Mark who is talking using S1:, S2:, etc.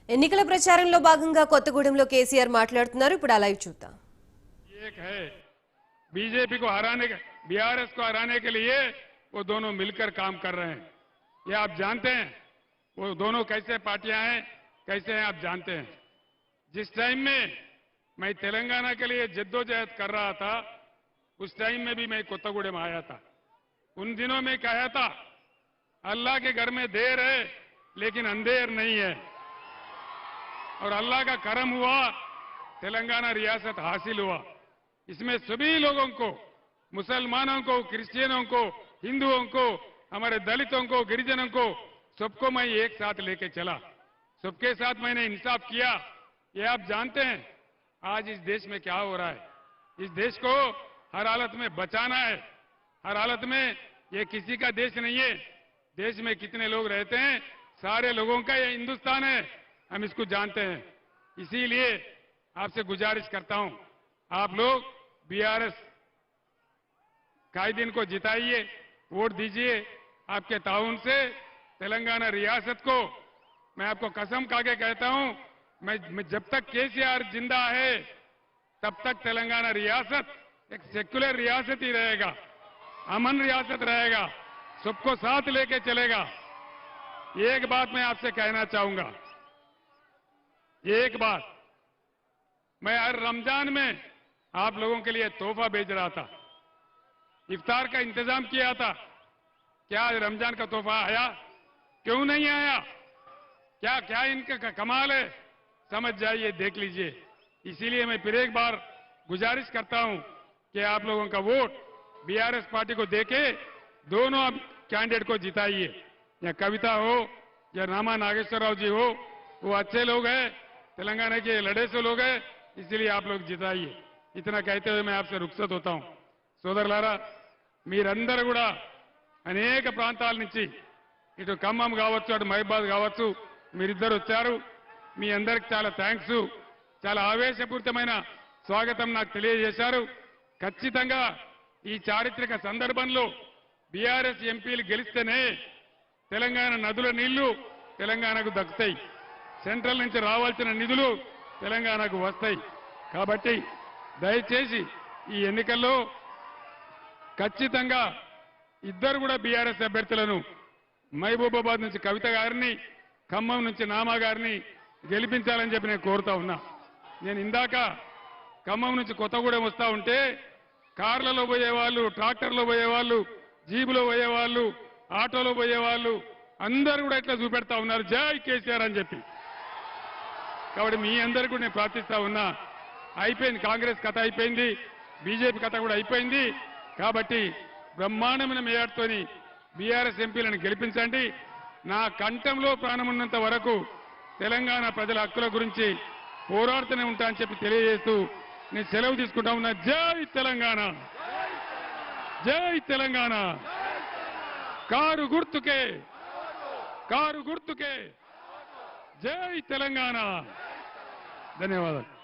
S1: ఎన్నికల ప్రచారంలో భాగంగా కొత్తగూడెంలో కేసీఆర్ మాట్లాడుతున్నారు. ఇప్పుడు ఆ లైవ్ చూద్దాం.
S2: एक है बीजेपी को हराने का, बीआरएस को हराने के लिए वो दोनों मिलकर काम कर रहे हैं। ये आप जानते हैं वो दोनों कैसे पार्टियां हैं, कैसे हैं आप जानते हैं। जिस टाइम में मैं तेलंगाना के लिए जद्दोजहद कर रहा था उस टाइम में भी मैं कोत्तगुड़े में आया था। उन दिनों में कहा था अल्लाह के घर में देर है लेकिन अंधेर नहीं है, और अल्लाह का करम हुआ, तेलंगाना रियासत हासिल हुआ। इसमें सभी लोगों को, मुसलमानों को, क्रिश्चियनों को, हिंदुओं को, हमारे दलितों को, गिरिजनों को, सबको मैं एक साथ लेके चला, सबके साथ मैंने इंसाफ किया। ये आप जानते हैं आज इस देश में क्या हो रहा है। इस देश को हर हालत में बचाना है, हर हालत में। ये किसी का देश नहीं है, देश में कितने लोग रहते हैं, सारे लोगों का ये हिंदुस्तान है, हम इसको जानते हैं। इसीलिए आपसे गुजारिश करता हूं, आप लोग बीआरएस कायदीन को जिताइए, वोट दीजिए। आपके ताउन से तेलंगाना रियासत को, मैं आपको कसम खा के कहता हूं, मैं जब तक केसीआर जिंदा है तब तक तेलंगाना रियासत एक सेक्युलर रियासत ही रहेगा, अमन रियासत रहेगा, सबको साथ लेके चलेगा। एक बात मैं आपसे कहना चाहूंगा, एक बात, मैं हर रमजान में आप लोगों के लिए तोहफा भेज रहा था, इफ्तार का इंतजाम किया था। क्या रमजान का तोहफा आया? क्यों नहीं आया? क्या क्या इनका कमाल है, समझ जाइए, देख लीजिए। इसीलिए मैं फिर एक बार गुजारिश करता हूं कि आप लोगों का वोट बीआरएस पार्टी को देके दोनों कैंडिडेट को जिताइए। या कविता हो या रामा नागेश्वर राव जी हो, वो अच्छे लोग हैं, तेलंगाना के लड़े से लोग हैं, इसलिए आप लोग जिताइए। इतना कहते हुए मैं आपसे रुखसत होता हूं। సోదరులారా, మీరందరూ కూడా అనేక ప్రాంతాల నుంచి, ఇటు ఖమ్మం కావచ్చు, అటు మహబాద్ కావచ్చు, మీరిద్దరు వచ్చారు. మీ అందరికి చాలా థ్యాంక్స్. చాలా ఆవేశపూరితమైన స్వాగతం నాకు తెలియజేశారు. ఖచ్చితంగా ఈ చారిత్రక సందర్భంలో బీఆర్ఎస్ ఎంపీలు గెలిస్తేనే తెలంగాణ నదుల నీళ్లు తెలంగాణకు దక్కుతాయి, సెంట్రల్ నుంచి రావాల్సిన నిధులు తెలంగాణకు వస్తాయి. కాబట్టి దయచేసి ఈ ఎన్నికల్లో ఖచ్చితంగా ఇద్దరు కూడా బీఆర్ఎస్ అభ్యర్థులను, మహబూబాబాద్ నుంచి కవిత గారిని, ఖమ్మం నుంచి నామా గారిని గెలిపించాలని చెప్పి నేను కోరుతా ఉన్నా. నేను ఇందాక ఖమ్మం నుంచి కొత్తగూడెం వస్తా ఉంటే కార్లలో పోయేవాళ్ళు, ట్రాక్టర్లో పోయేవాళ్ళు, జీబులో పోయేవాళ్ళు, ఆటోలో పోయేవాళ్ళు అందరూ కూడా ఇట్లా చూపెడతా ఉన్నారు, జై కేసీఆర్ అని చెప్పి. కాబట్టి మీ అందరికీ కూడా నేను ప్రార్థిస్తా ఉన్నా, అయిపోయింది, కాంగ్రెస్ కథ అయిపోయింది, బీజేపీ కథ కూడా అయిపోయింది. కాబట్టి బ్రహ్మాండమైన మేయర్తోని బీఆర్ఎస్ ఎంపీలను గెలిపించండి. నా కంఠంలో ప్రాణం ఉన్నంత వరకు తెలంగాణ ప్రజల హక్కుల గురించి పోరాడుతూనే ఉంటా అని చెప్పి తెలియజేస్తూ నేను సెలవు తీసుకుంటా ఉన్నా. జై తెలంగాణ, జై తెలంగాణ. కారు గుర్తుకే, కారు గుర్తుకే, జై తెలంగాణ. ధన్యవాదాలు.